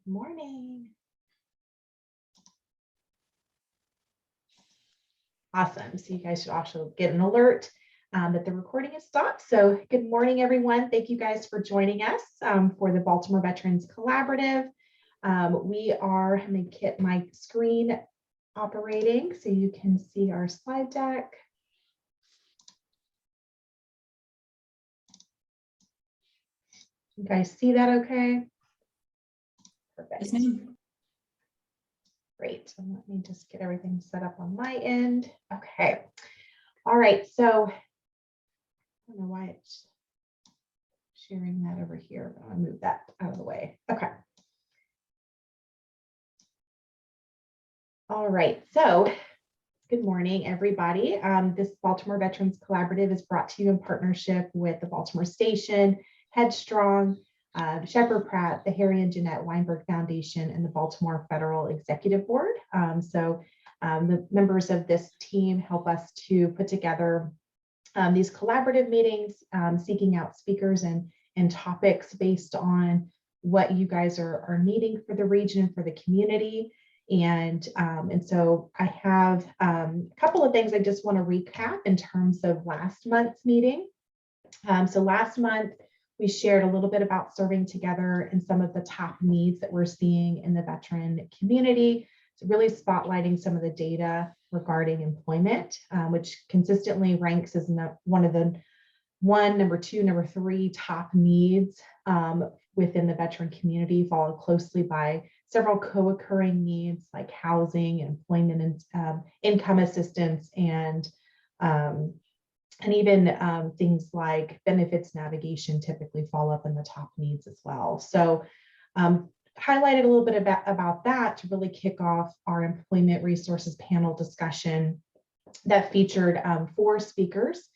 Morning. Awesome. So you guys should also get an alert that the recording is stopped. So good morning, everyone. Thank you guys for joining us for the Baltimore Veterans Collaborative. Let me get my screen operating so you can see our slide deck. You guys see that okay? Perfect. Yes, ma'am. Great. And let me just get everything set up on my end. Okay. All right. So I don't know why it's sharing that over here, but I'll move that out of the way. Okay. All right. So good morning, everybody. This Baltimore Veterans Collaborative is brought to you in partnership with the Baltimore Station, Headstrong, Shepherd Pratt, the Harry and Jeanette Weinberg Foundation, and the Baltimore Federal Executive Board. The members of this team help us to put together these collaborative meetings, seeking out speakers and topics based on what you guys are needing for the region, for the community. And so I have a couple of things I just want to recap in terms of last month's meeting. So last month, we shared a little bit about serving together and some of the top needs that we're seeing in the veteran community. So really spotlighting some of the data regarding employment, which consistently ranks as one of the number two, number three top needs within the veteran community, followed closely by several co-occurring needs like housing, employment, and income assistance, and even things like benefits navigation typically fall up in the top needs as well. So highlighted a little bit about that to really kick off our employment resources panel discussion that featured 4 speakers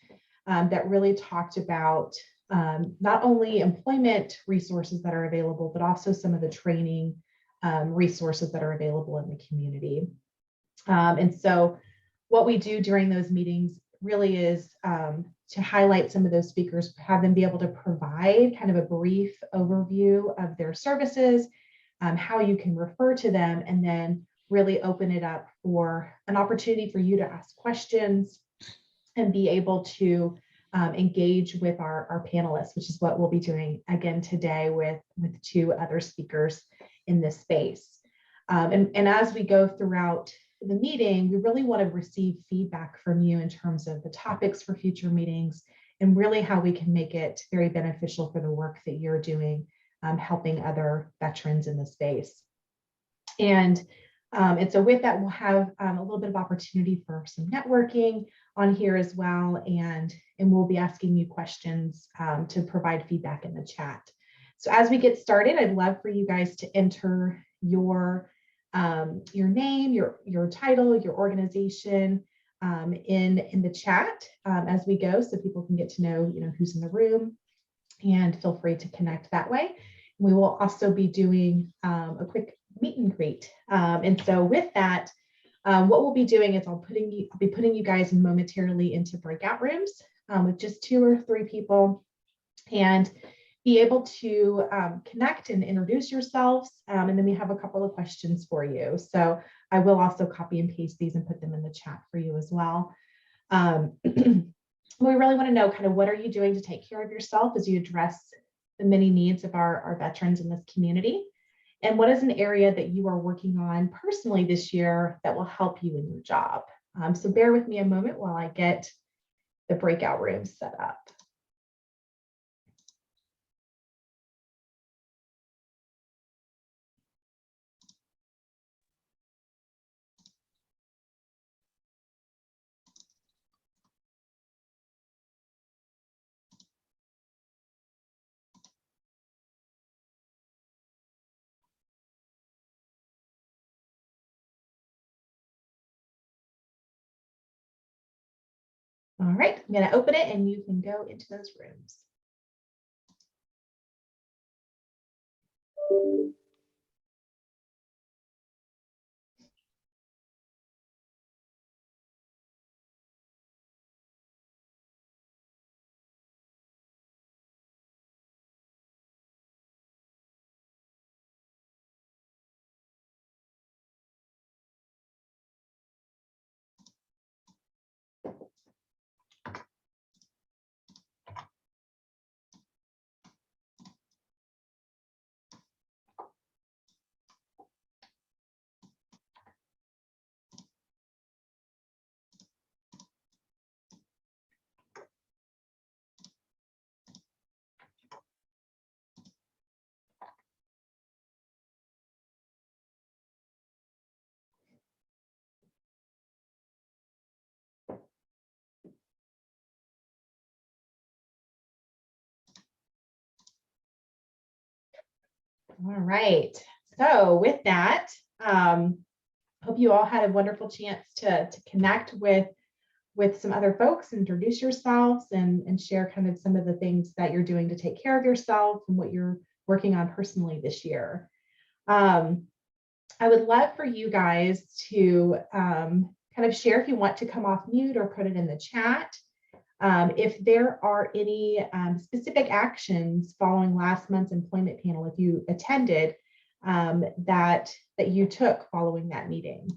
that really talked about not only employment resources that are available, but also some of the training resources that are available in the community. And so what we do during those meetings really is to highlight some of those speakers, have them be able to provide kind of a brief overview of their services, how you can refer to them, and then really open it up for an opportunity for you to ask questions and be able to engage with our panelists, which is what we'll be doing again today with 2 other speakers in this space. And as we go throughout the meeting, we really want to receive feedback from you in terms of the topics for future meetings and really how we can make it very beneficial for the work that you're doing, helping other veterans in the space. And so with that, we'll have a little bit of opportunity for some networking on here as well. And we'll be asking you questions to provide feedback in the chat. So as we get started, I'd love for you guys to enter your name, your title, your organization in the chat as we go, so people can get to know who's in the room, and feel free to connect that way. We will also be doing a quick meet and greet. And so with that, what we'll be doing is I'll be putting you guys momentarily into breakout rooms with just 2 or 3 people, and be able to connect and introduce yourselves. And then we have a couple of questions for you. So I will also copy and paste these and put them in the chat for you as well. We really want to know kind of what are you doing to take care of yourself as you address the many needs of our veterans in this community? And what is an area that you are working on personally this year that will help you in your job? So bear with me a moment while I get the breakout room set up. All right, I'm going to open it and you can go into those rooms. All right. So with that, hope you all had a wonderful chance to connect with some other folks, introduce yourselves, and share kind of some of the things that you're doing to take care of yourself and what you're working on personally this year. I would love for you guys to kind of share if you want to come off mute or put it in the chat. If there are any specific actions following last month's employment panel, if you attended, that you took following that meeting.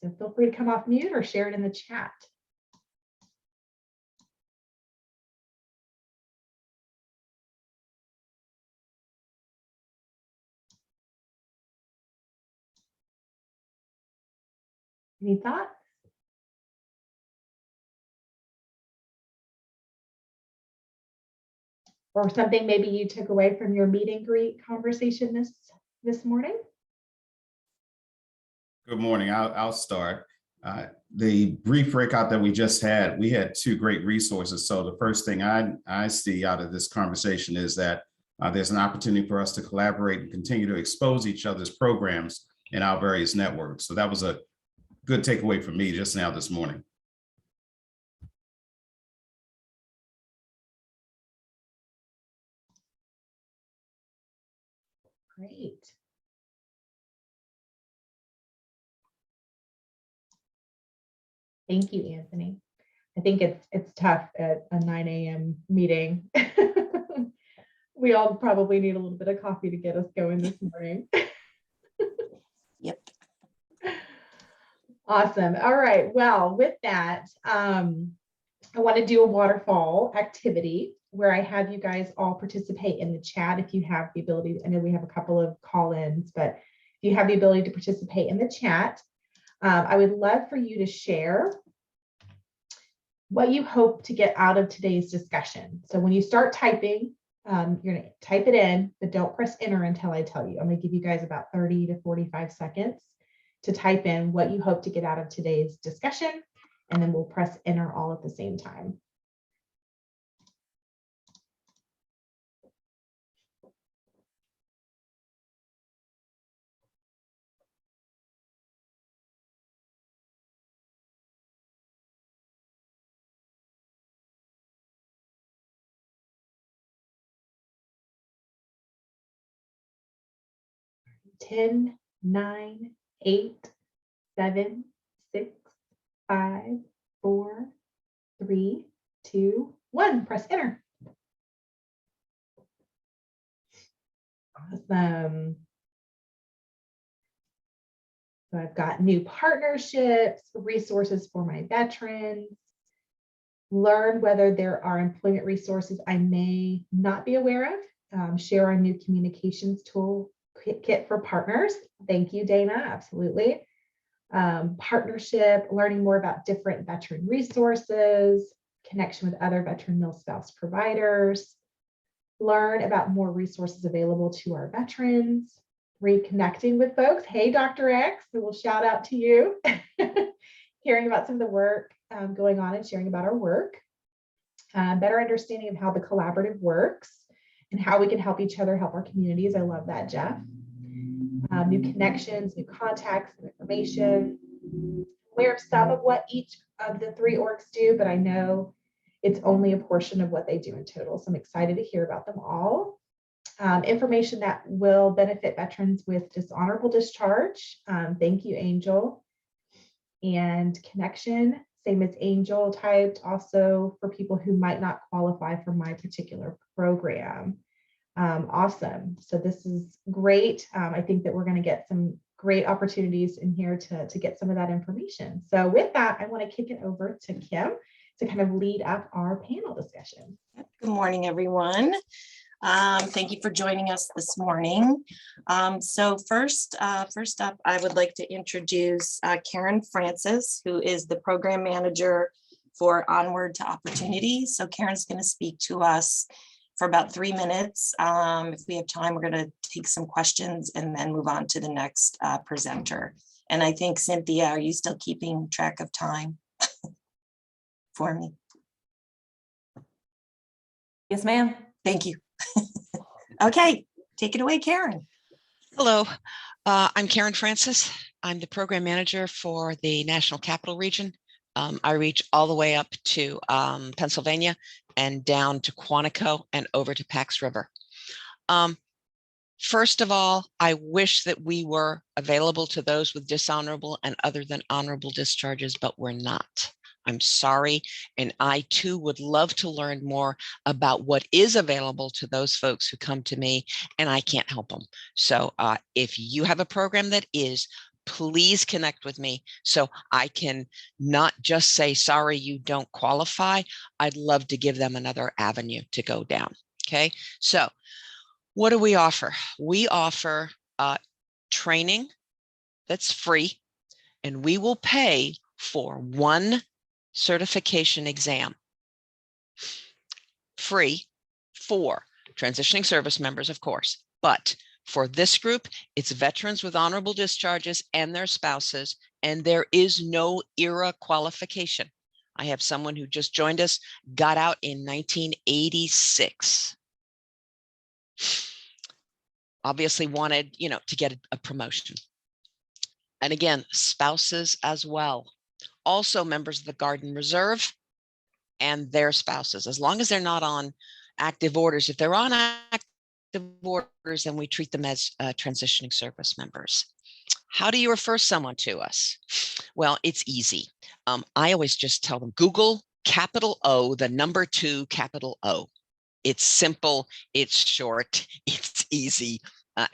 So feel free to come off mute or share it in the chat. Any thoughts? Or something maybe you took away from your meet and greet conversation this morning? Good morning. I'll start. The brief breakout that we just had, we had two great resources. So the first thing I see out of this conversation is that there's an opportunity for us to collaborate and continue to expose each other's programs in our various networks. So that was a good takeaway for me just now this morning. Great. Thank you, Anthony. I think it's tough at a 9 a.m. meeting. We all probably need a little bit of coffee to get us going this morning. Yep. Awesome. All right. Well, with that, I want to do a waterfall activity where I have you guys all participate in the chat if you have the ability. I know we have a couple of call-ins, but if you have the ability to participate in the chat, I would love for you to share what you hope to get out of today's discussion. So when you start typing, you're going to type it in, but don't press enter until I tell you. I'm going to give you guys about 30 to 45 seconds to type in what you hope to get out of today's discussion, and then we'll press enter all at the same time. Ten, 9, 8, 7, 6, 5, 4, 3, 2, 1. Press enter. Awesome. So I've got new partnerships, resources for my veterans, learn whether there are employment resources I may not be aware of, share our new communications tool kit for partners. Thank you, Dana. Absolutely. Partnership, learning more about different veteran resources, connection with other veteran mil-spouse providers, learn about more resources available to our veterans, reconnecting with folks. Hey, Dr. X, so we'll shout out to you. Hearing about some of the work going on and sharing about our work, better understanding of how the collaborative works and how we can help each other help our communities. I love that, Jeff. New connections, new contacts, and information. Aware of some of what each of the 3 orgs do, but I know it's only a portion of what they do in total. So I'm excited to hear about them all. Information that will benefit veterans with dishonorable discharge. Thank you, Angel. And connection, same as Angel typed, also for people who might not qualify for my particular program. Awesome. So this is great. I think that we're going to get some great opportunities in here to get some of that information. So with that, I want to kick it over to Kim to kind of lead up our panel discussion. Good morning, everyone. Thank you for joining us this morning. So first up, I would like to introduce Karen Francis, who is the program manager for Onward to Opportunity. So Karen's going to speak to us for about 3 minutes. If we have time, we're going to take some questions and then move on to the next presenter. And I think, Cynthia, are you still keeping track of time for me? Yes, ma'am. Thank you. Okay, take it away, Karen. Hello, I'm Karen Francis. I'm the program manager for the National Capital Region. I reach all the way up to Pennsylvania and down to Quantico and over to Pax River. First of all, I wish that we were available to those with dishonorable and other than honorable discharges, but we're not. I'm sorry. And I too would love to learn more about what is available to those folks who come to me and I can't help them. So if you have a program that is, please connect with me so I can not just say, sorry, you don't qualify. I'd love to give them another avenue to go down. Okay. So what do we offer? We offer training that's free, and we will pay for one certification exam, free for transitioning service members, of course. But for this group, it's veterans with honorable discharges and their spouses, and there is no ERA qualification. I have someone who just joined us, got out in 1986. Obviously wanted, to get a promotion. And again, spouses as well. Also members of the Guard and Reserve and their spouses, as long as they're not on active orders. If they're on active orders, then we treat them as transitioning service members. How do you refer someone to us? Well, it's easy. I always just tell them, Google capital O, the number 2, capital O. It's simple, it's short, it's easy,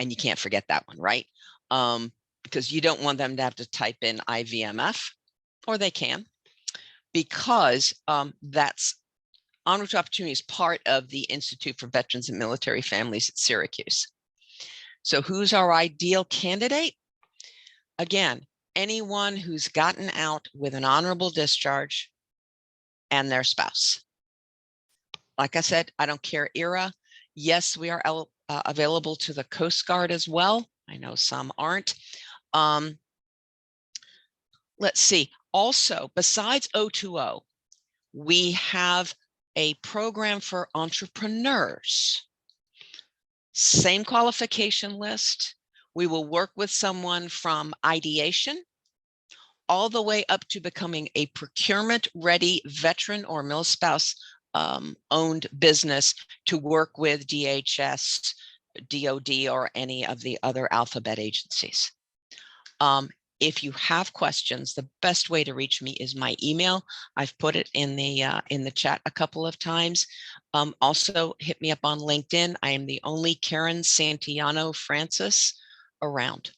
and you can't forget that one, right? Because you don't want them to have to type in IVMF, or they can, because that's Onward to Opportunity is part of the Institute for Veterans and Military Families at Syracuse. So who's our ideal candidate? Again, anyone who's gotten out with an honorable discharge and their spouse. Like I said, I don't care ERA. Yes, we are available to the Coast Guard as well. I know some aren't. Let's see. Also, besides O2O, we have a program for entrepreneurs. Same qualification list. We will work with someone from ideation all the way up to becoming a procurement-ready veteran or mil-spouse owned business to work with DHS, DOD, or any of the other alphabet agencies. If you have questions, the best way to reach me is my email. I've put it in the chat a couple of times. Also, hit me up on LinkedIn. I am the only Karen Santillano Francis around.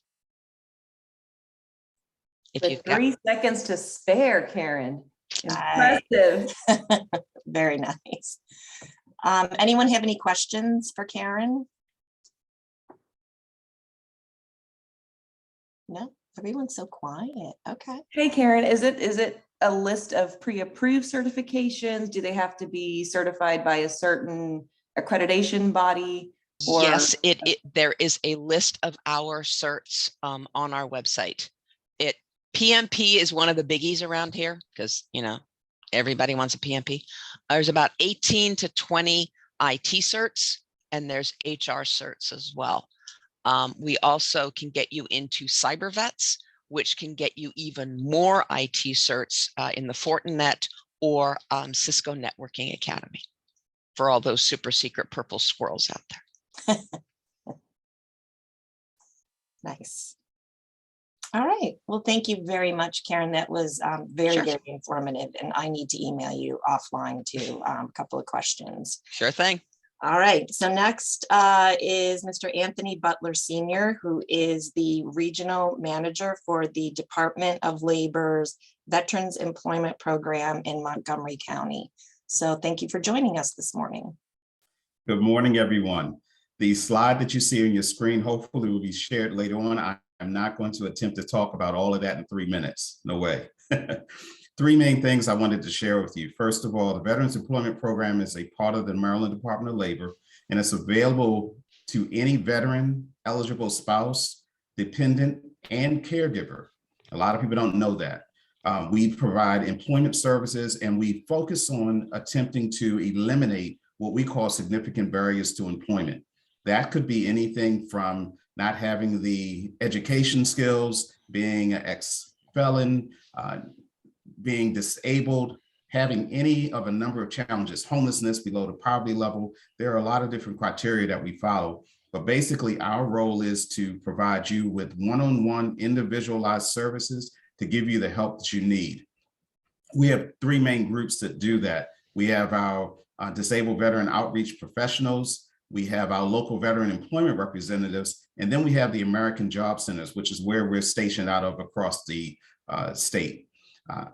With 3 seconds to spare, Karen. Impressive. Very nice. Anyone have any questions for Karen? No, everyone's so quiet. Okay. Hey, Karen, is it a list of pre-approved certifications? Do they have to be certified by a certain accreditation body? Or... Yes, there is a list of our certs on our website. PMP is one of the biggies around here because, everybody wants a PMP. There's about 18 to 20 IT certs, and there's HR certs as well. We also can get you into cyber vets, which can get you even more IT certs in the Fortinet or Cisco Networking Academy for all those super secret purple squirrels out there. Nice. All right. Well, thank you very much, Karen. That was very, very informative. And I need to email you offline too, a couple of questions. Sure thing. All right. So next is Mr. Anthony Butler Sr., who is the regional manager for the Department of Labor's Veterans Employment Program in Montgomery County. So thank you for joining us this morning. Good morning, everyone. The slide that you see on your screen hopefully will be shared later on. I'm not going to attempt to talk about all of that in 3 minutes. No way. 3 main things I wanted to share with you. First of all, the Veterans Employment Program is a part of the Maryland Department of Labor, and it's available to any veteran, eligible spouse, dependent, and caregiver. A lot of people don't know that. We provide employment services, and we focus on attempting to eliminate what we call significant barriers to employment. That could be anything from not having the education skills, being an ex-felon, being disabled, having any of a number of challenges, homelessness below the poverty level. There are a lot of different criteria that we follow, but basically our role is to provide you with one-on-one individualized services to give you the help that you need. We have three main groups that do that. We have our disabled veteran outreach professionals, we have our local veteran employment representatives, and then we have the American Job Centers, which is where we're stationed out of across the state.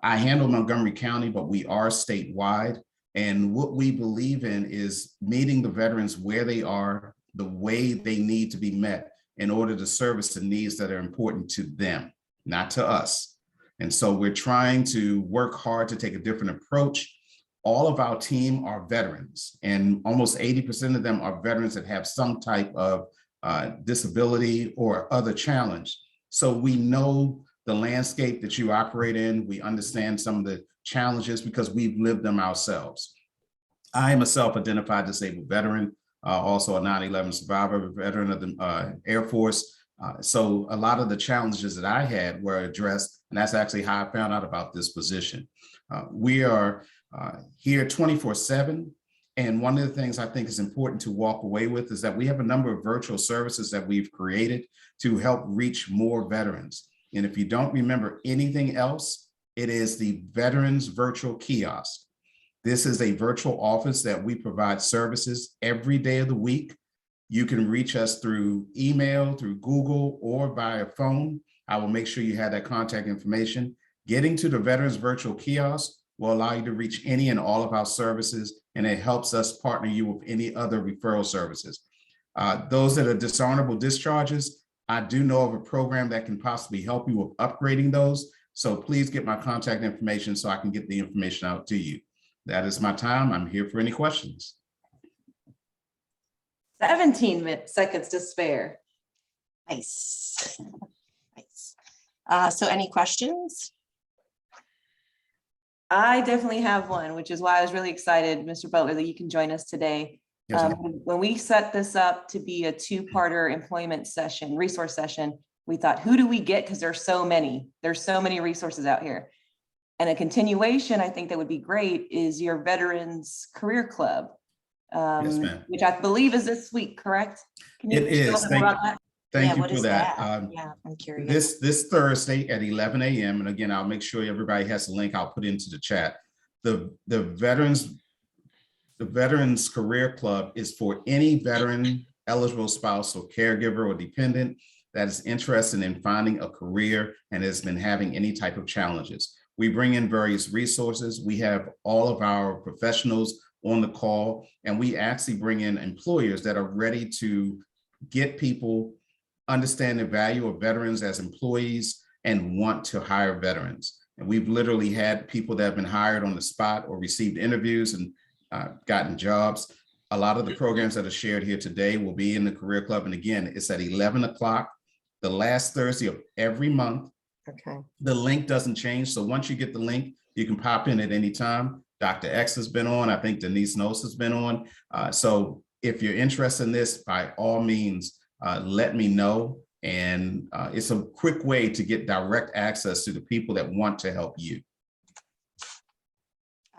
I handle Montgomery County, but we are statewide. And what we believe in is meeting the veterans where they are, the way they need to be met in order to service the needs that are important to them, not to us. And so we're trying to work hard to take a different approach. All of our team are veterans, and almost 80% of them are veterans that have some type of disability or other challenge. So we know the landscape that you operate in. We understand some of the challenges because we've lived them ourselves. I am a self-identified disabled veteran, also a 9/11 survivor, veteran of the Air Force. So a lot of the challenges that I had were addressed, and that's actually how I found out about this position. We are here 24/7. And one of the things I think is important to walk away with is that we have a number of virtual services that we've created to help reach more veterans. And if you don't remember anything else, it is the Veterans Virtual Kiosk. This is a virtual office that we provide services every day of the week. You can reach us through email, through Google, or via phone. I will make sure you have that contact information. Getting to the Veterans Virtual Kiosk will allow you to reach any and all of our services, and it helps us partner you with any other referral services. Those that are dishonorable discharges, I do know of a program that can possibly help you with upgrading those. So please get my contact information so I can get the information out to you. That is my time. I'm here for any questions. 17 seconds to spare. Nice. Nice. So any questions? I definitely have one, which is why I was really excited, Mr. Butler, that you can join us today. Yes, ma'am. When we set this up to be a two-parter employment session, resource session, we thought, who do we get? Because there's so many resources out here. And a continuation, I think that would be great, is your Veterans Career Club, Yes, ma'am. which I believe is this week, correct? Can you It is. tell us more about that? Thank you what for is that. Yeah, I'm curious. This Thursday at 11 a.m. And again, I'll make sure everybody has the link. I'll put into the chat. The Veterans Career Club is for any veteran, eligible spouse or caregiver or dependent that is interested in finding a career and has been having any type of challenges. We bring in various resources. We have all of our professionals on the call, and we actually bring in employers that are ready to get people understand the value of veterans as employees and want to hire veterans. And we've literally had people that have been hired on the spot or received interviews and gotten jobs. A lot of the programs that are shared here today will be in the Career Club. And again, it's at 11 o'clock, the last Thursday of every month. Okay. The link doesn't change. So once you get the link, you can pop in at any time. Dr. X has been on. I think Denise Knowles has been on. So if you're interested in this, by all means, let me know. And it's a quick way to get direct access to the people that want to help you.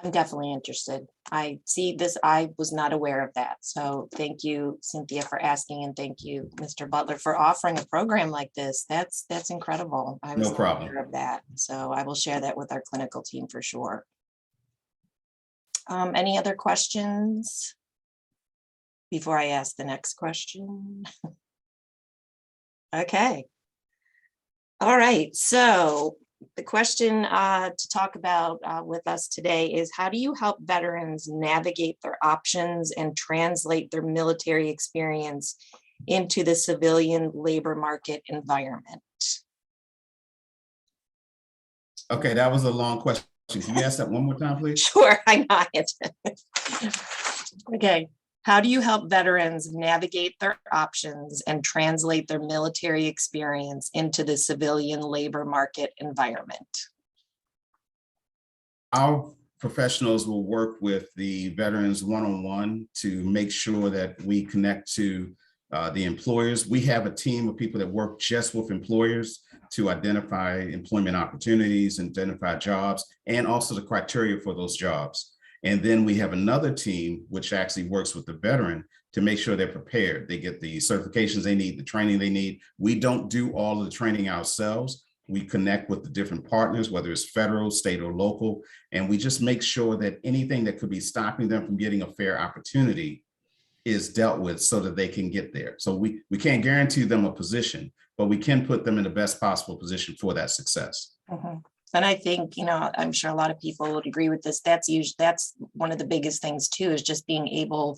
I'm definitely interested. I see this. I was not aware of that. So thank you, Cynthia, for asking, and thank you, Mr. Butler, for offering a program like this. That's incredible. I was No problem. not aware of that. So I will share that with our clinical team for sure. Any other questions before I ask the next question? Okay. All right. So the question to talk about with us today is, how do you help veterans navigate their options and translate their military experience into the civilian labor market environment? Okay, that was a long question. Can you ask that one more time, please? Sure, I know it. Okay. How do you help veterans navigate their options and translate their military experience into the civilian labor market environment? Our professionals will work with the veterans one-on-one to make sure that we connect to the employers. We have a team of people that work just with employers to identify employment opportunities, identify jobs, and also the criteria for those jobs. And then we have another team which actually works with the veteran to make sure they're prepared. They get the certifications they need, the training they need. We don't do all of the training ourselves. We connect with the different partners, whether it's federal, state, or local, and we just make sure that anything that could be stopping them from getting a fair opportunity is dealt with so that they can get there. So we can't guarantee them a position, but we can put them in the best possible position for that success. Mhm. And I think, I'm sure a lot of people would agree with this. That's one of the biggest things too, is just being able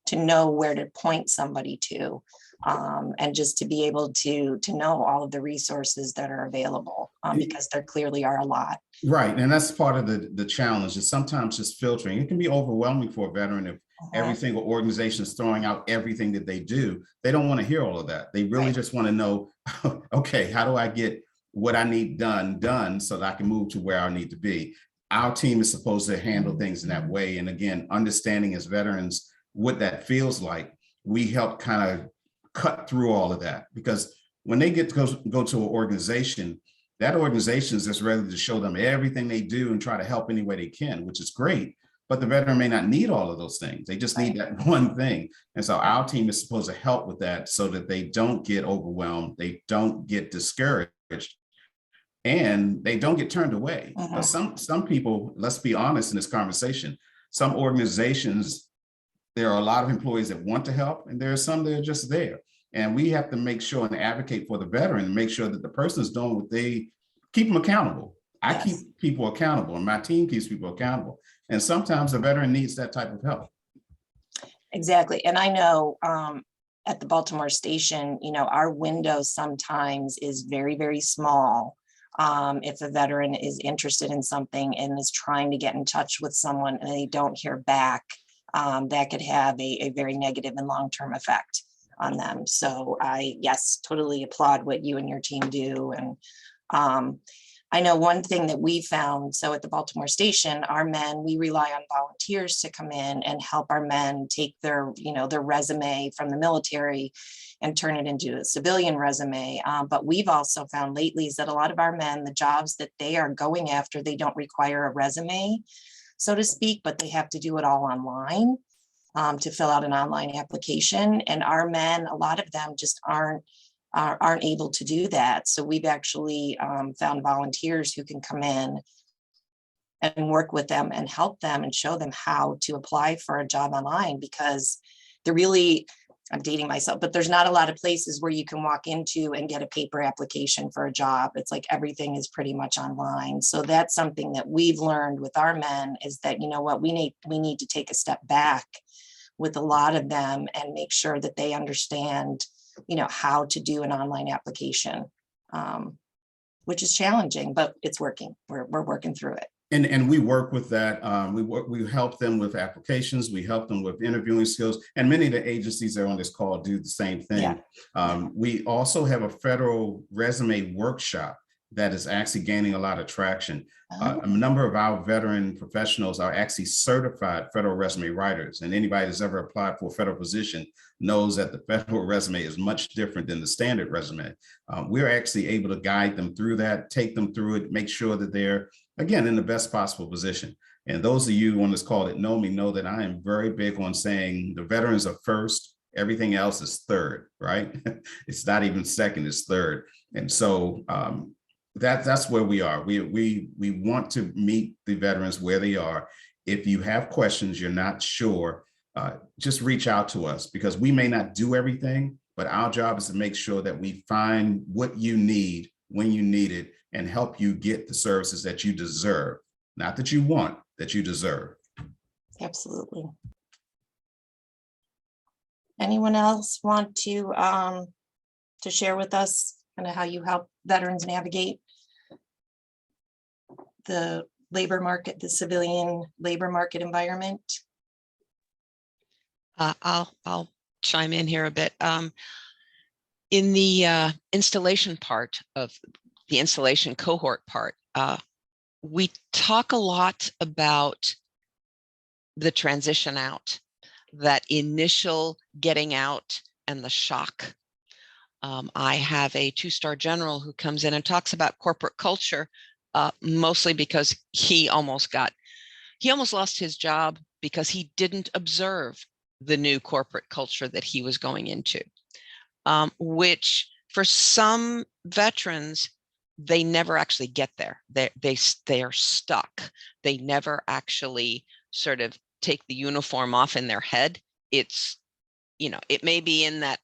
to know where to point somebody to, and just to be able to know all of the resources that are available, because there clearly are a lot. Right, and that's part of the challenge is sometimes just filtering. It can be overwhelming for a veteran if every single organization is throwing out everything that they do. They don't want to hear all of that. They really just want to know, okay, how do I get what I need done so that I can move to where I need to be? Our team is supposed to handle things in that way. And again, understanding as veterans what that feels like, we help kind of cut through all of that, because when they get to go to an organization, that organization is just ready to show them everything they do and try to help any way they can, which is great. But the veteran may not need all of those things. They just need that one thing. And so our team is supposed to help with that so that they don't get overwhelmed, they don't get discouraged, and they don't get turned away. Some people, let's be honest in this conversation, some organizations, there are a lot of employees that want to help, and there are some that are just there. And we have to make sure and advocate for the veteran and make sure that the person is doing what they keep them accountable. I keep people accountable, and my team keeps people accountable. And sometimes the veteran needs that type of help. Exactly. And I know at the Baltimore station, our window sometimes is very, very small. If a veteran is interested in something and is trying to get in touch with someone and they don't hear back, that could have a very negative and long-term effect on them. So I, totally applaud what you and your team do. And I know one thing that we found, so at the Baltimore station, our men, we rely on volunteers to come in and help our men take their resume from the military and turn it into a civilian resume. But we've also found lately is that a lot of our men, the jobs that they are going after, they don't require a resume, so to speak, but they have to do it all online, to fill out an online application. And our men, a lot of them just aren't able to do that. So we've actually found volunteers who can come in and work with them and help them and show them how to apply for a job online, because they're really, I'm dating myself, but there's not a lot of places where you can walk into and get a paper application for a job. It's like everything is pretty much online. So that's something that we've learned with our men, is that, we need to take a step back with a lot of them and make sure that they understand how to do an online application, which is challenging, but it's working. We're working through it. And we work with that. We help them with applications. We help them with interviewing skills. And many of the agencies that are on this call do the same thing. We also have a federal resume workshop that is actually gaining a lot of traction. A number of our veteran professionals are actually certified federal resume writers. And anybody that's ever applied for a federal position knows that the federal resume is much different than the standard resume. We're actually able to guide them through that, take them through it, make sure that they're, again, in the best possible position. And those of you on this call that know me know that I am very big on saying the veterans are first, everything else is third, right? It's not even second, it's third. And so that's where we are. We want to meet the veterans where they are. If you have questions, you're not sure, just reach out to us, because we may not do everything, but our job is to make sure that we find what you need when you need it and help you get the services that you deserve, not that you want, that you deserve. Absolutely. Anyone else want to share with us kind of how you help veterans navigate the labor market, the civilian labor market environment? I'll chime in here a bit. In the installation part of the installation cohort part, we talk a lot about the transition out, that initial getting out and the shock. I have a 2-star general who comes in and talks about corporate culture, mostly because he almost lost his job because he didn't observe the new corporate culture that he was going into, which for some veterans, they never actually get there. They are stuck. They never actually sort of take the uniform off in their head. It's, it may be in that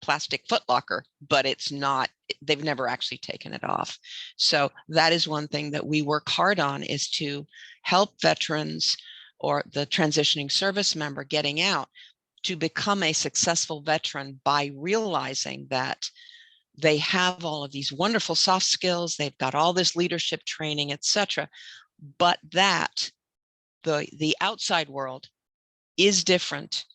plastic footlocker, but it's not, they've never actually taken it off. So that is one thing that we work hard on, is to help veterans or the transitioning service member getting out to become a successful veteran by realizing that they have all of these wonderful soft skills, they've got all this leadership training, etc., but that the outside world is different,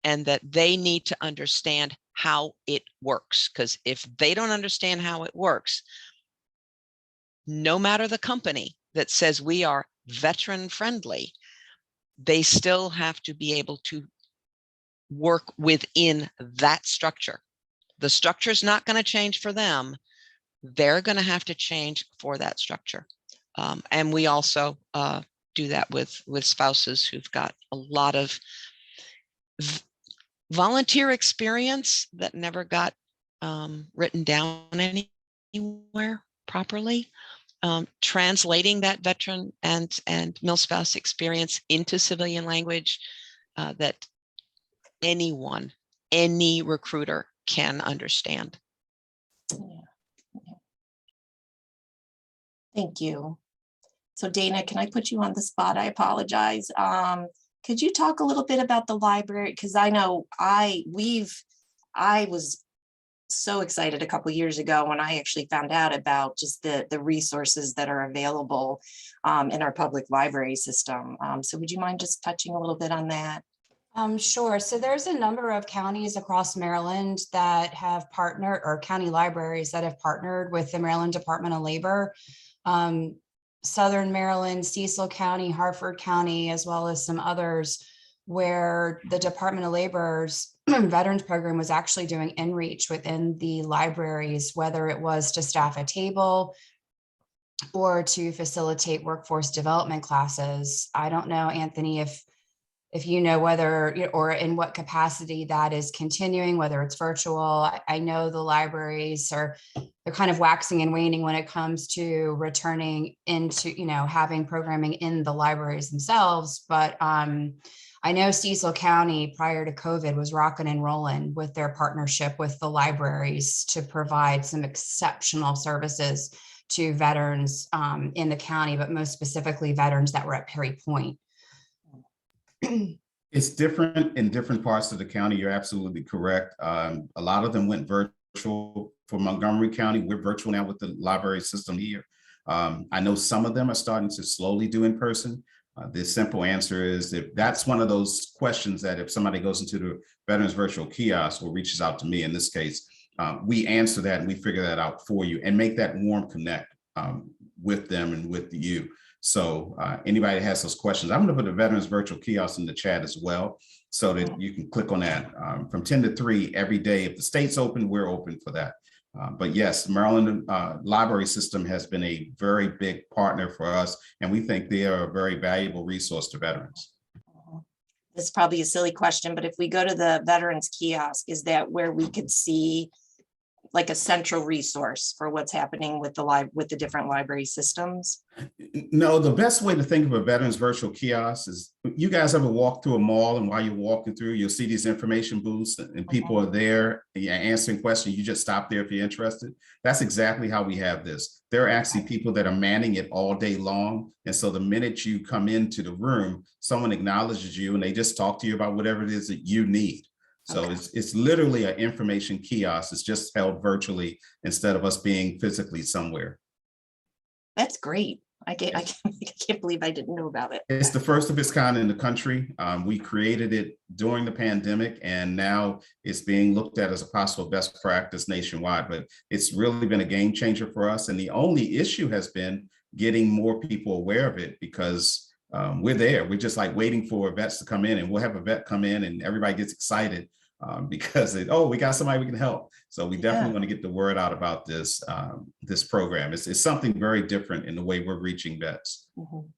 and that they need to understand how it works. Because if they don't understand how it works, no matter the company that says we are veteran friendly, they still have to be able to work within that structure. The structure is not going to change for them. They're going to have to change for that structure. And we also do that with spouses who've got a lot of volunteer experience that never got written down anywhere properly. Translating that veteran and milspouse experience into civilian language that anyone, any recruiter can understand. Thank you. So Dana, can I put you on the spot? I apologize. Could you talk a little bit about the library? Because I know I was so excited a couple of years ago when I actually found out about just the resources that are available in our public library system. So would you mind just touching a little bit on that? Sure. So there's a number of counties across Maryland that have partnered, or county libraries that have partnered with the Maryland Department of Labor. Southern Maryland, Cecil County, Harford County, as well as some others, where the Department of Labor's Veterans Program was actually doing in-reach within the libraries, whether it was to staff a table or to facilitate workforce development classes. I don't know, Anthony, if you know whether, or in what capacity that is continuing, whether it's virtual. I know the libraries they're kind of waxing and waning when it comes to returning into, having programming in the libraries themselves. But I know Cecil County prior to COVID was rocking and rolling with their partnership with the libraries to provide some exceptional services to veterans in the county, but most specifically veterans that were at Perry Point. It's different in different parts of the county. You're absolutely correct. A lot of them went virtual. For Montgomery County, we're virtual now with the library system here. I know some of them are starting to slowly do in person. The simple answer is, if that's one of those questions that if somebody goes into the Veterans Virtual Kiosk or reaches out to me in this case, we answer that and we figure that out for you and make that warm connect with them and with you. So anybody that has those questions, I'm going to put the Veterans Virtual Kiosk in the chat as well, so that you can click on that from 10 to 3 every day. If the state's open, we're open for that. But yes, Maryland library system has been a very big partner for us, and we think they are a very valuable resource to veterans. This is probably a silly question, but if we go to the Veterans Kiosk, is that where we could see like a central resource for what's happening with the different library systems? No, the best way to think of a Veterans Virtual Kiosk is, you guys ever walk through a mall, and while you're walking through, you'll see these information booths and people are there and you're answering questions. You just stop there if you're interested. That's exactly how we have this. There are actually people that are manning it all day long. And so the minute you come into the room, someone acknowledges you and they just talk to you about whatever it is that you need. So it's literally an information kiosk. It's just held virtually instead of us being physically somewhere. That's great. I can't believe I didn't know about it. It's the first of its kind in the country. We created it during the pandemic, and now it's being looked at as a possible best practice nationwide. But it's really been a game changer for us. And the only issue has been getting more people aware of it, because we're there. We're just like waiting for vets to come in, and we'll have a vet come in and everybody gets excited. because we got somebody we can help. So we definitely Yeah. want to get the word out about this program. It's something very different in the way we're reaching vets. Mhm.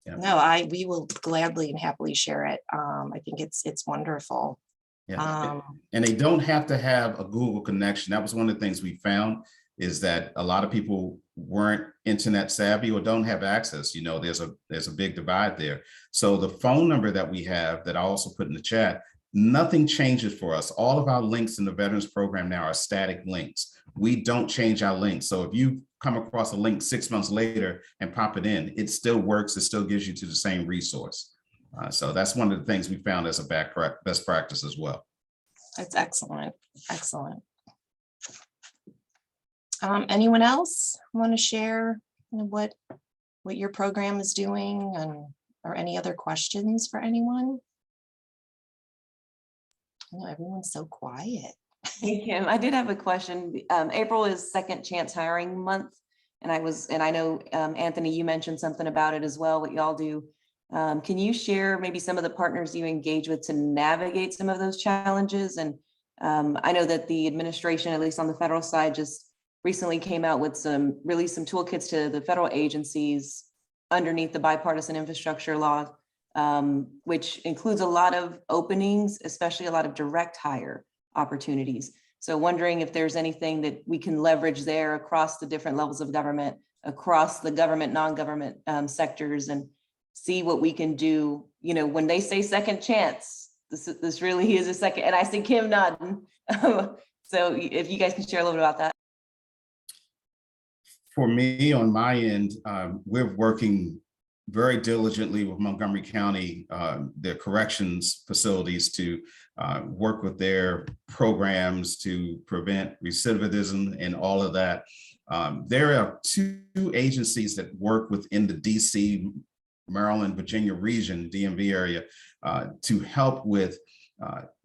Yeah. No, we will gladly and happily share it. I think it's wonderful. Yeah. And they don't have to have a Google connection. That was one of the things we found, is that a lot of people weren't internet savvy or don't have access. You know, there's a big divide there. So the phone number that we have, that I also put in the chat, nothing changes for us. All of our links in the Veterans Program now are static links. We don't change our links. So if you come across a link 6 months later and pop it in, it still works. It still gives you to the same resource. So that's one of the things we found as a best practice as well. That's excellent. Excellent. Anyone else want to share what your program is doing, or any other questions for anyone? I know everyone's so quiet. Hey, Kim, I did have a question. April is Second Chance Hiring Month. And I know, Anthony, you mentioned something about it as well, what y'all do. Can you share maybe some of the partners you engage with to navigate some of those challenges? And I know that the administration, at least on the federal side, just recently came out with released some toolkits to the federal agencies underneath the bipartisan infrastructure law, which includes a lot of openings, especially a lot of direct hire opportunities. So wondering if there's anything that we can leverage there across the different levels of government, across the government, non-government sectors, and see what we can do. You know, when they say second chance, this really is a second, and I see Kim nodding. So if you guys can share a little bit about that. For me, on my end, we're working very diligently with Montgomery County, their corrections facilities, to work with their programs to prevent recidivism and all of that. There are 2 agencies that work within the DC, Maryland, Virginia region, DMV area, to help with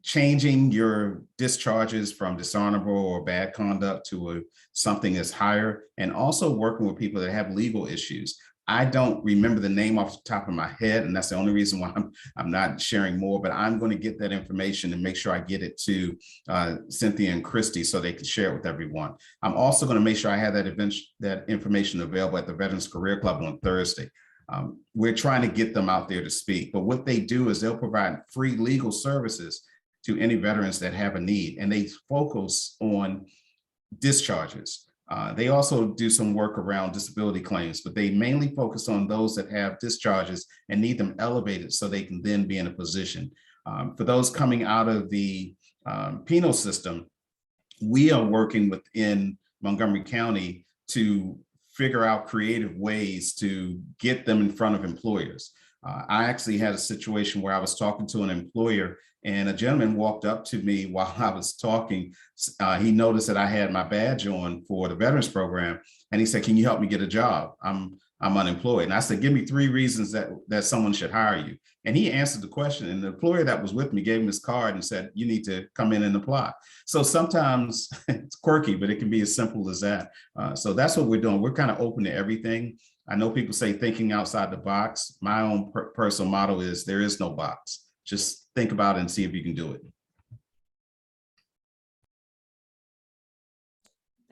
changing your discharges from dishonorable or bad conduct to something that's higher, and also working with people that have legal issues. I don't remember the name off the top of my head, and that's the only reason why I'm not sharing more, but I'm going to get that information and make sure I get it to Cynthia and Christy so they can share it with everyone. I'm also going to make sure I have that information available at the Veterans Career Club on Thursday. We're trying to get them out there to speak, but what they do is they'll provide free legal services to any veterans that have a need, and they focus on discharges. They also do some work around disability claims, but they mainly focus on those that have discharges and need them elevated so they can then be in a position. For those coming out of the penal system, we are working within Montgomery County to figure out creative ways to get them in front of employers. I actually had a situation where I was talking to an employer, and a gentleman walked up to me while I was talking. He noticed that I had my badge on for the Veterans Program, and he said, "Can you help me get a job? I'm unemployed." And I said, "Give me 3 reasons that someone should hire you." And he answered the question, and the employer that was with me gave him his card and said, "You need to come in and apply." So sometimes it's quirky, but it can be as simple as that. So that's what we're doing. We're kind of open to everything. I know people say thinking outside the box. My own personal motto is there is no box. Just think about it and see if you can do it.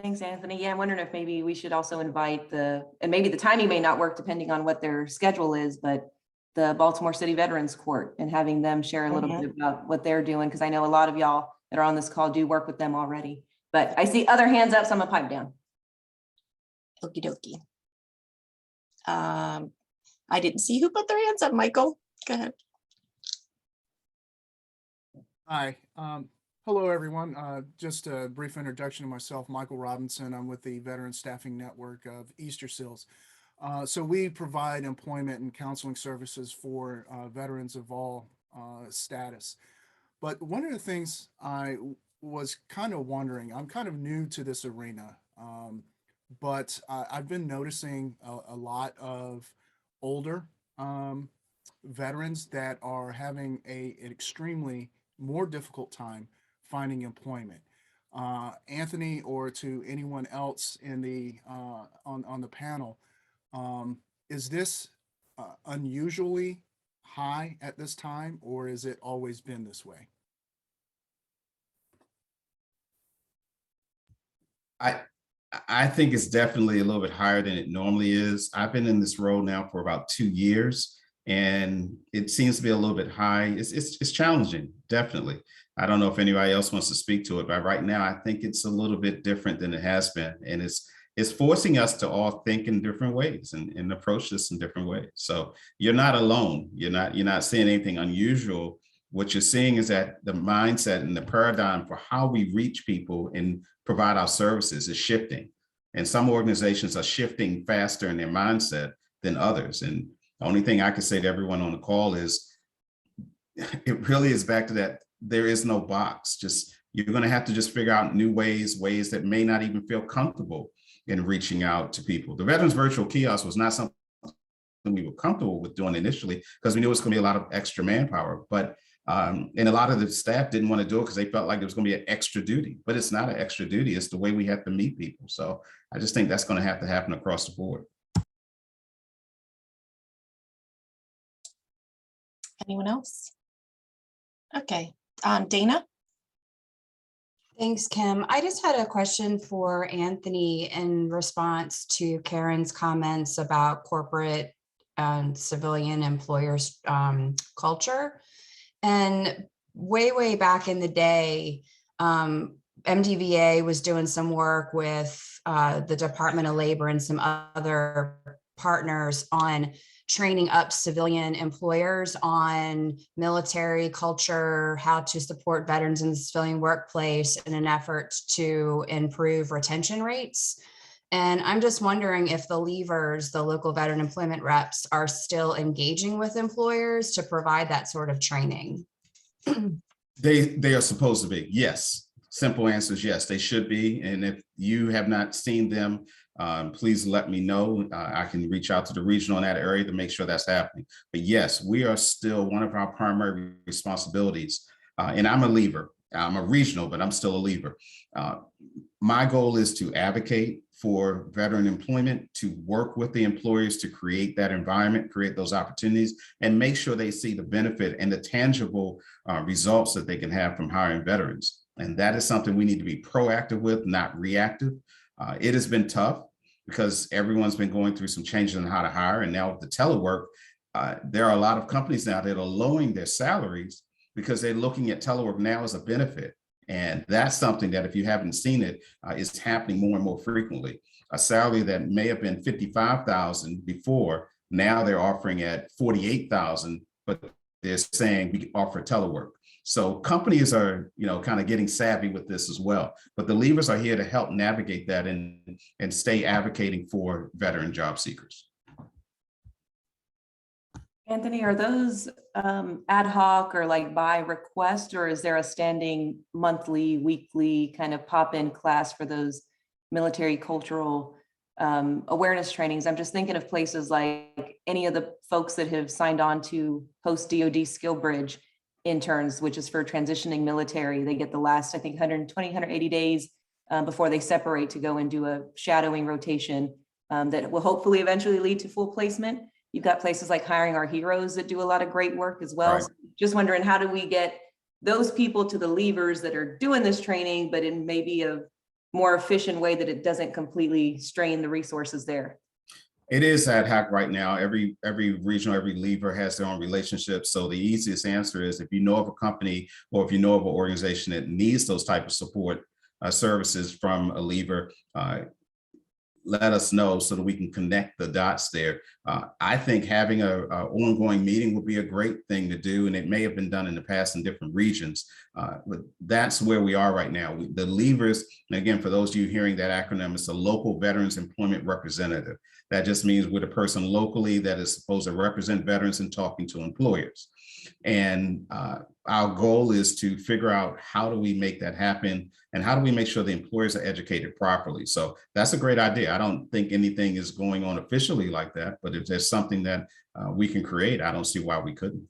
Thanks, Anthony. Yeah, I'm wondering if maybe we should also invite and maybe the timing may not work depending on what their schedule is, but the Baltimore City Veterans Court, and having them share a little bit about what they're doing, because I know a lot of y'all that are on this call do work with them already. But I see other hands up, so I'm gonna pipe down. Okie dokie. I didn't see who put their hands up. Michael, go ahead. Hi, hello everyone. Just a brief introduction to myself, Michael Robinson. I'm with the Veteran Staffing Network of Easter Seals. So we provide employment and counseling services for veterans of all status. But one of the things I was kind of wondering, I'm kind of new to this arena, but I've been noticing a lot of older veterans that are having an extremely more difficult time finding employment. Anthony, or to anyone else in the on the panel, is this unusually high at this time, or has it always been this way? I I think it's definitely a little bit higher than it normally is. I've been in this role now for about 2 years, and it seems to be a little bit high. It's challenging, definitely. I don't know if anybody else wants to speak to it, but right now I think it's a little bit different than it has been, and it's forcing us to all think in different ways and approach this in different ways. So you're not alone. You're not seeing anything unusual. What you're seeing is that the mindset and the paradigm for how we reach people and provide our services is shifting. And some organizations are shifting faster in their mindset than others. And the only thing I can say to everyone on the call is it really is back to that. There is no box. Just you're going to have to just figure out new ways that may not even feel comfortable in reaching out to people. The Veterans Virtual Kiosk was not something we were comfortable with doing initially because we knew it was going to be a lot of extra manpower. But and a lot of the staff didn't want to do it because they felt like it was going to be an extra duty, but it's not an extra duty. It's the way we have to meet people. So I just think that's going to have to happen across the board. Anyone else? Okay, Dana? Thanks, Kim. I just had a question for Anthony in response to Karen's comments about corporate and civilian employers culture. And way back in the day, MDVA was doing some work with the Department of Labor and some other partners on training up civilian employers on military culture, how to support veterans in the civilian workplace in an effort to improve retention rates. And I'm just wondering if the leavers, the local veteran employment reps, are still engaging with employers to provide that sort of training. They are supposed to be, yes. Simple answer is yes, they should be. And if you have not seen them, please let me know. I can reach out to the regional in that area to make sure that's happening. But yes, we are still one of our primary responsibilities. And I'm a leaver. I'm a regional, but I'm still a leaver. My goal is to advocate for veteran employment, to work with the employers to create that environment, create those opportunities, and make sure they see the benefit and the tangible results that they can have from hiring veterans. And that is something we need to be proactive with, not reactive. It has been tough because everyone's been going through some changes in how to hire. And now with the telework, there are a lot of companies now that are lowering their salaries because they're looking at telework now as a benefit. And that's something that if you haven't seen it, is happening more and more frequently. A salary that may have been $55,000 before, now they're offering at $48,000, but they're saying we offer telework. So companies are, kind of getting savvy with this as well. But the leavers are here to help navigate that and stay advocating for veteran job seekers. Anthony, are those ad hoc or like by request, or is there a standing monthly, weekly kind of pop-in class for those military cultural awareness trainings? I'm just thinking of places like any of the folks that have signed on to post-DoD Skill Bridge interns, which is for transitioning military. They get the last, I think, 120, 180 days before they separate to go and do a shadowing rotation that will hopefully eventually lead to full placement. You've got places like Hiring Our Heroes that do a lot of great work as well. Right. So just wondering, how do we get those people to the leavers that are doing this training, but in maybe a more efficient way that it doesn't completely strain the resources there? It is ad hoc right now. Every regional, every leaver has their own relationship. So the easiest answer is if you know of a company or if you know of an organization that needs those type of support services from a leaver, let us know so that we can connect the dots there. I think having a ongoing meeting would be a great thing to do, and it may have been done in the past in different regions, but that's where we are right now. The leavers, and again, for those of you hearing that acronym, it's a local veterans employment representative. That just means we're the person locally that is supposed to represent veterans and talking to employers. And our goal is to figure out how do we make that happen and how do we make sure the employers are educated properly. So that's a great idea. I don't think anything is going on officially like that, but if there's something that we can create, I don't see why we couldn't.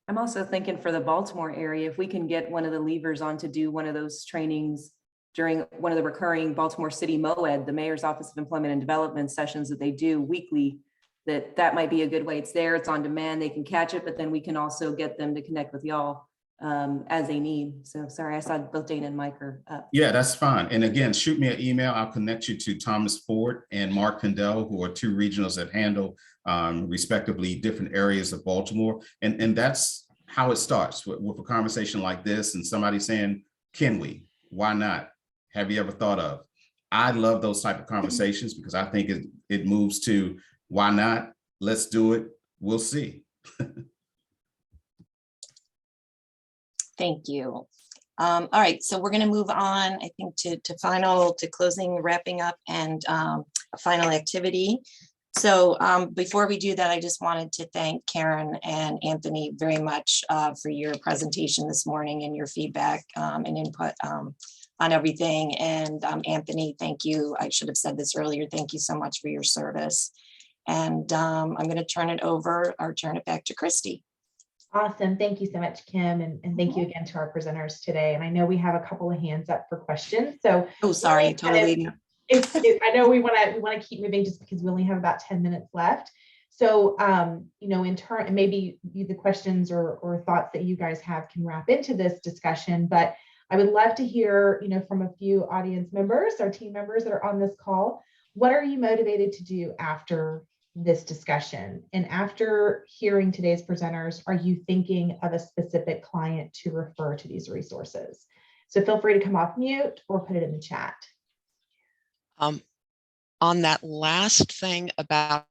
I'm also thinking for the Baltimore area, if we can get one of the leavers on to do one of those trainings during one of the recurring Baltimore City MOED, the Mayor's Office of Employment and Development sessions that they do weekly, that might be a good way. It's there, it's on demand, they can catch it, but then we can also get them to connect with y'all as they need. So sorry, I saw both Dana and Mike are up. Yeah, that's fine. And again, shoot me an email. I'll connect you to Thomas Ford and Mark Condell, who are two regionals that handle respectively different areas of Baltimore. And that's how it starts with a conversation like this and somebody saying, can we? Why not? Have you ever thought of? I love those type of conversations because I think it moves to why not? Let's do it. We'll see. Thank you. All right, so we're going to move on, I think, to closing, wrapping up, and a final activity. So before we do that, I just wanted to thank Karen and Anthony very much for your presentation this morning and your feedback and input on everything. And Anthony, thank you. I should have said this earlier. Thank you so much for your service. And I'm going to turn it back to Christy. Awesome. Thank you so much, Kim. And thank you again to our presenters today. And I know we have a couple of hands up for questions. So Oh, sorry, totally. I know we want to keep moving just because we only have about 10 minutes left. So, in turn, maybe the questions or thoughts that you guys have can wrap into this discussion, but I would love to hear, from a few audience members or team members that are on this call. What are you motivated to do after this discussion? And after hearing today's presenters, are you thinking of a specific client to refer to these resources? So feel free to come off mute or put it in the chat. On that last thing about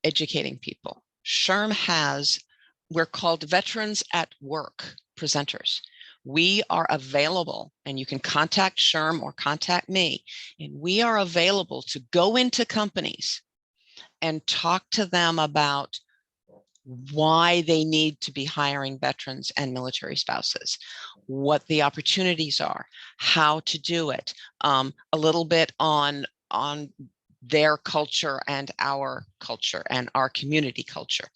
educating people, SHRM we're called Veterans at Work presenters. We are available, and you can contact SHRM or contact me, and we are available to go into companies and talk to them about why they need to be hiring veterans and military spouses, what the opportunities are, how to do it, a little bit on their culture and our community culture.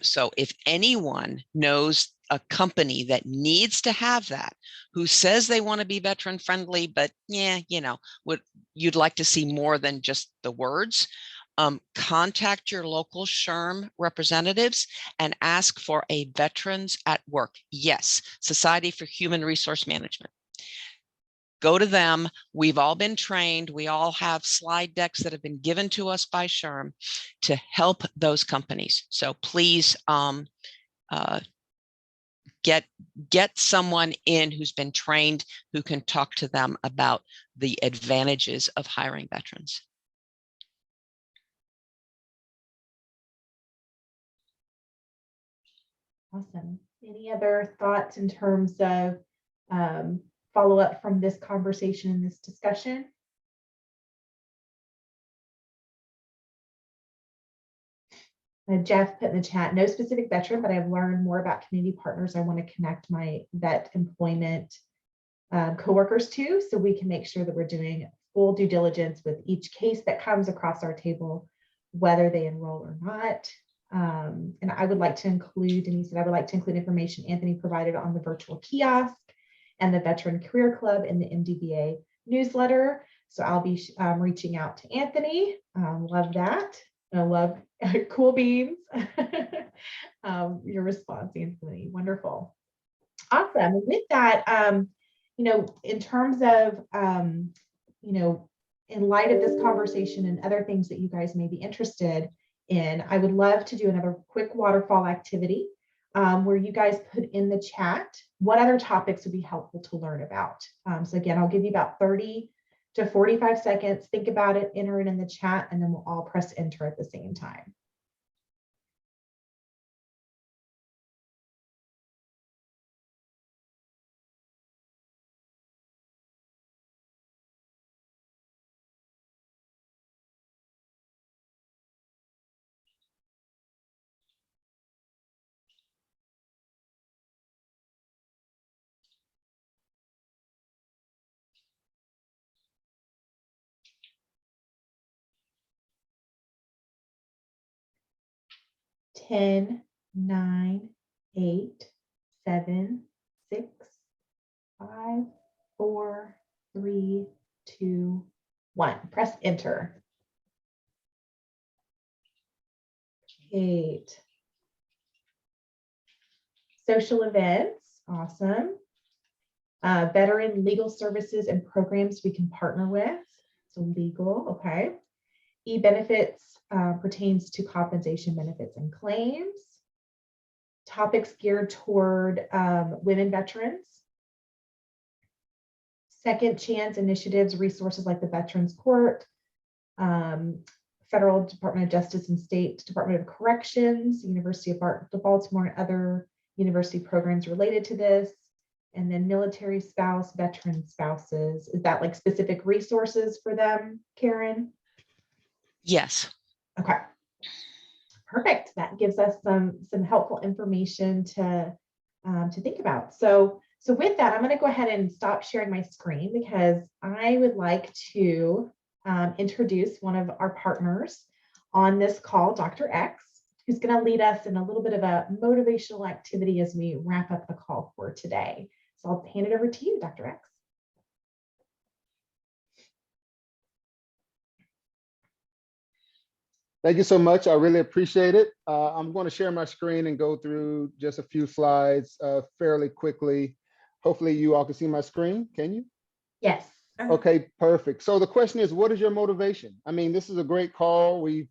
So if anyone knows a company that needs to have that, who says they want to be veteran friendly, but you'd like to see more than just the words, contact your local SHRM representatives and ask for a Veterans at Work. Yes, Society for Human Resource Management. Go to them. We've all been trained. We all have slide decks that have been given to us by SHRM to help those companies. So please get someone in who's been trained, who can talk to them about the advantages of hiring veterans. Awesome. Any other thoughts in terms of follow up from this conversation and this discussion? Jeff put in the chat, no specific veteran, but I've learned more about community partners I want to connect my vet employment coworkers to, so we can make sure that we're doing full due diligence with each case that comes across our table, whether they enroll or not. And I would like to include, Denise said, I would like to include information Anthony provided on the virtual kiosk and the Veteran Career Club in the MDVA newsletter. So I'll be reaching out to Anthony. Love that. I love cool beans. Your response, Anthony. Wonderful. Awesome. With that, in terms of, in light of this conversation and other things that you guys may be interested in, I would love to do another quick waterfall activity where you guys put in the chat what other topics would be helpful to learn about. So again, I'll give you about 30 to 45 seconds. Think about it, enter it in the chat, and then we'll all press enter at the same time. Ten, 9, 8, 7, 6, 5, 4, 3, 2, 1. Press enter. 8. Social events. Awesome. Veteran legal services and programs we can partner with. So legal, okay. E-benefits pertains to compensation, benefits, and claims. Topics geared toward women veterans. Second chance initiatives, resources like the Veterans Court, Federal Department of Justice and State Department of Corrections, University of Baltimore, and other university programs related to this. And then military spouse, veteran spouses. Is that like specific resources for them, Karen? Yes. Okay. Perfect. That gives us some helpful information to think about. So with that, I'm going to go ahead and stop sharing my screen because I would like to introduce one of our partners on this call, Dr. X, who's going to lead us in a little bit of a motivational activity as we wrap up the call for today. So I'll hand it over to you, Dr. X. Thank you so much. I really appreciate it. I'm going to share my screen and go through just a few slides fairly quickly. Hopefully you all can see my screen. Can you? Yes. Okay, perfect. So the question is, what is your motivation? I mean, this is a great call. We've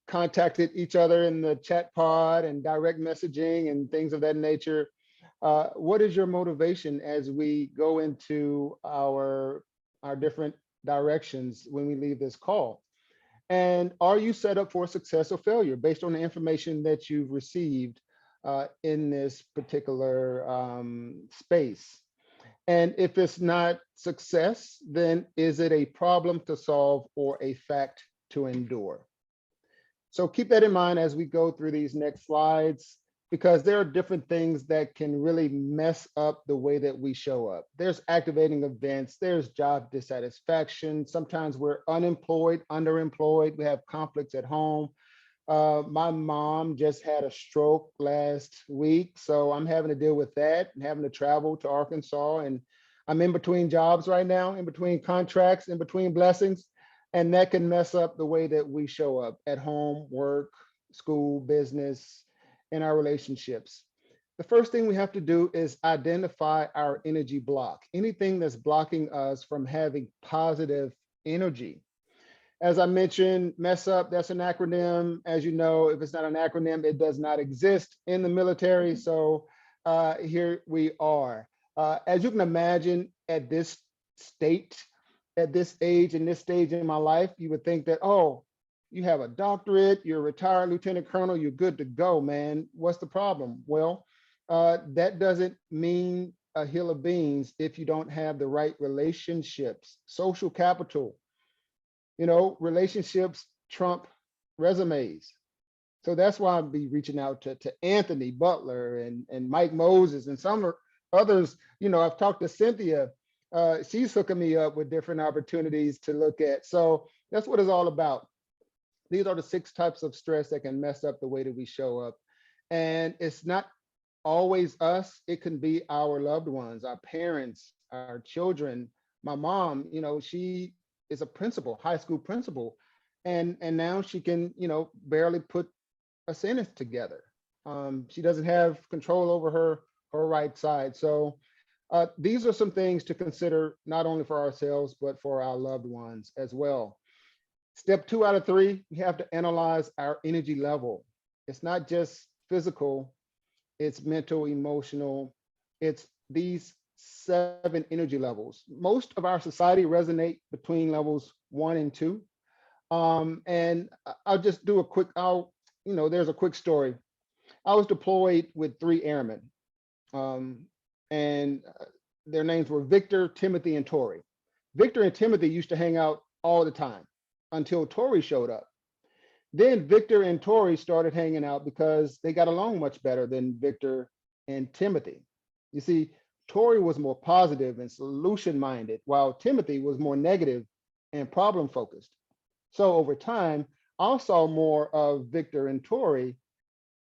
contacted each other in the chat pod and direct messaging and things of that nature. What is your motivation as we go into our different directions when we leave this call? And are you set up for success or failure based on the information that you've received in this particular space? And if it's not success, then is it a problem to solve or a fact to endure? So keep that in mind as we go through these next slides, because there are different things that can really mess up the way that we show up. There's activating events, there's job dissatisfaction. Sometimes we're unemployed, underemployed, we have conflicts at home. My mom just had a stroke last week, so I'm having to deal with that and having to travel to Arkansas. And I'm in between jobs right now, in between contracts, in between blessings. And that can mess up the way that we show up at home, work, school, business, in our relationships. The first thing we have to do is identify our energy block, anything that's blocking us from having positive energy. As I mentioned, mess up, that's an acronym. As you know, if it's not an acronym, it does not exist in the military. So here we are. As you can imagine, at this state, at this age, in this stage in my life, you would think that, oh, you have a doctorate, you're a retired lieutenant colonel, you're good to go, man. What's the problem? Well, that doesn't mean a hill of beans if you don't have the right relationships, social capital. You know, relationships trump resumes. So that's why I'll be reaching out to Anthony Butler and Mike Moses and some others. You know, I've talked to Cynthia. She's hooking me up with different opportunities to look at. So that's what it's all about. These are the 6 types of stress that can mess up the way that we show up. And it's not always us. It can be our loved ones, our parents, our children. My mom, you know, she is a principal, high school principal. And now she can, you know, barely put a sentence together. She doesn't have control over her right side. So these are some things to consider, not only for ourselves, but for our loved ones as well. Step 2 out of 3, we have to analyze our energy level. It's not just physical, it's mental, emotional. It's these 7 energy levels. Most of our society resonate between levels 1 and 2. And I'll just do a quick, there's a quick story. I was deployed with 3 airmen, and their names were Victor, Timothy, and Tori. Victor and Timothy used to hang out all the time until Tori showed up. Then Victor and Tori started hanging out because they got along much better than Victor and Timothy. You see, Tori was more positive and solution-minded, while Timothy was more negative and problem-focused. So over time, I saw more of Victor and Tori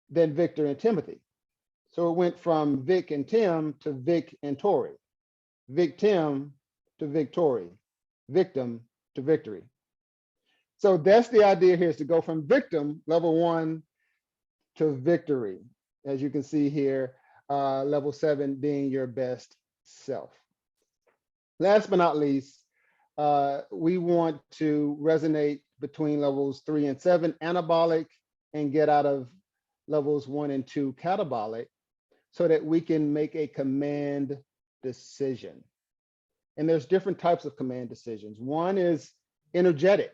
than Victor and Timothy. So it went from Vic and Tim to Vic and Tori, Vic Tim to Victory, victim to victory. So that's the idea here, is to go from victim, level 1, to victory. As you can see here, level 7 being your best self. Last but not least, we want to resonate between levels 3 and 7, anabolic, and get out of levels 1 and 2, catabolic, so that we can make a command decision. And there's different types of command decisions. One is energetic.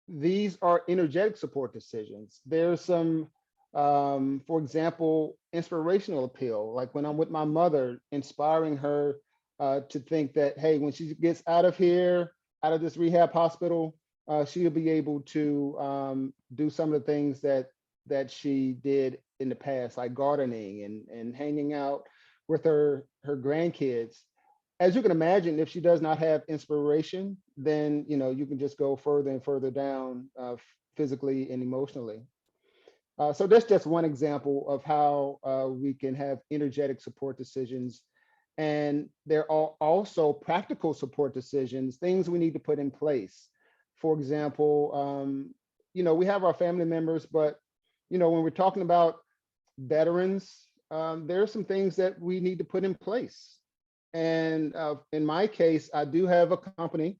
These are energetic support decisions. There's some, for example, inspirational appeal, like when I'm with my mother, inspiring her to think that, hey, when she gets out of here, out of this rehab hospital, she'll be able to do some of the things that she did in the past, like gardening and hanging out with her grandkids. As you can imagine, if she does not have inspiration, then you can just go further and further down physically and emotionally. So that's just one example of how we can have energetic support decisions. And there are also practical support decisions, things we need to put in place. For example, we have our family members, but when we're talking about veterans, there are some things that we need to put in place. And in my case, I do have a company,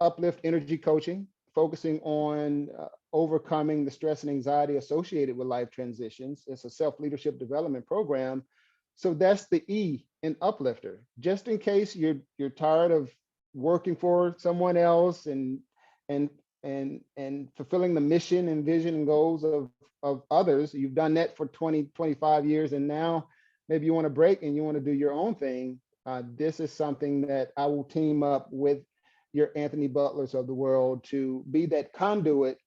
Uplift Energy Coaching, focusing on overcoming the stress and anxiety associated with life transitions. It's a self-leadership development program. So that's the E in Uplifter. Just in case you're tired of working for someone else and fulfilling the mission and vision and goals of others. You've done that for 20, 25 years, and now maybe you want to break and you want to do your own thing. This is something that I will team up with your Anthony Butlers of the world to be that conduit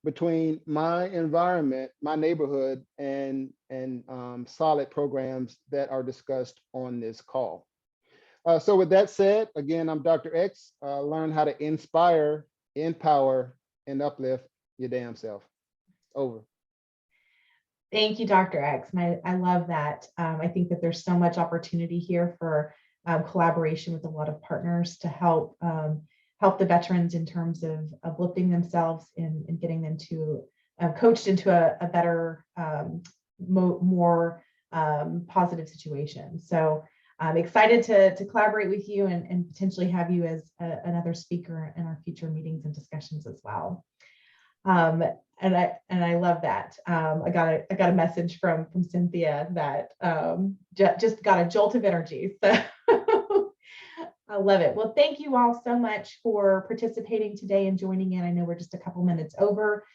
between my environment, my neighborhood, and solid programs that are discussed on this call. So with that said, again, I'm Dr. X. Learn how to inspire, empower, and uplift your damn self. Over. Thank you, Dr. X. And I love that. I think that there's so much opportunity here for collaboration with a lot of partners to help the veterans in terms of uplifting themselves and getting them to coached into a better, more positive situation. So I'm excited to collaborate with you and potentially have you as another speaker in our future meetings and discussions as well. And I love that. I got a message from Cynthia that just got a jolt of energy. So I love it. Well, thank you all so much for participating today and joining in. I know we're just a couple minutes over.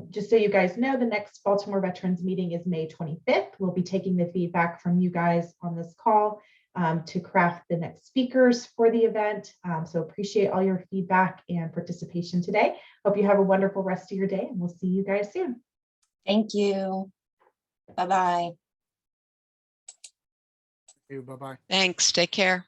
Just so you guys know, the next Baltimore Veterans meeting is May 25th. We'll be taking the feedback from you guys on this call to craft the next speakers for the event. So appreciate all your feedback and participation today. Hope you have a wonderful rest of your day, and we'll see you guys soon. Thank you. Bye-bye. Bye-bye. Thanks. Take care.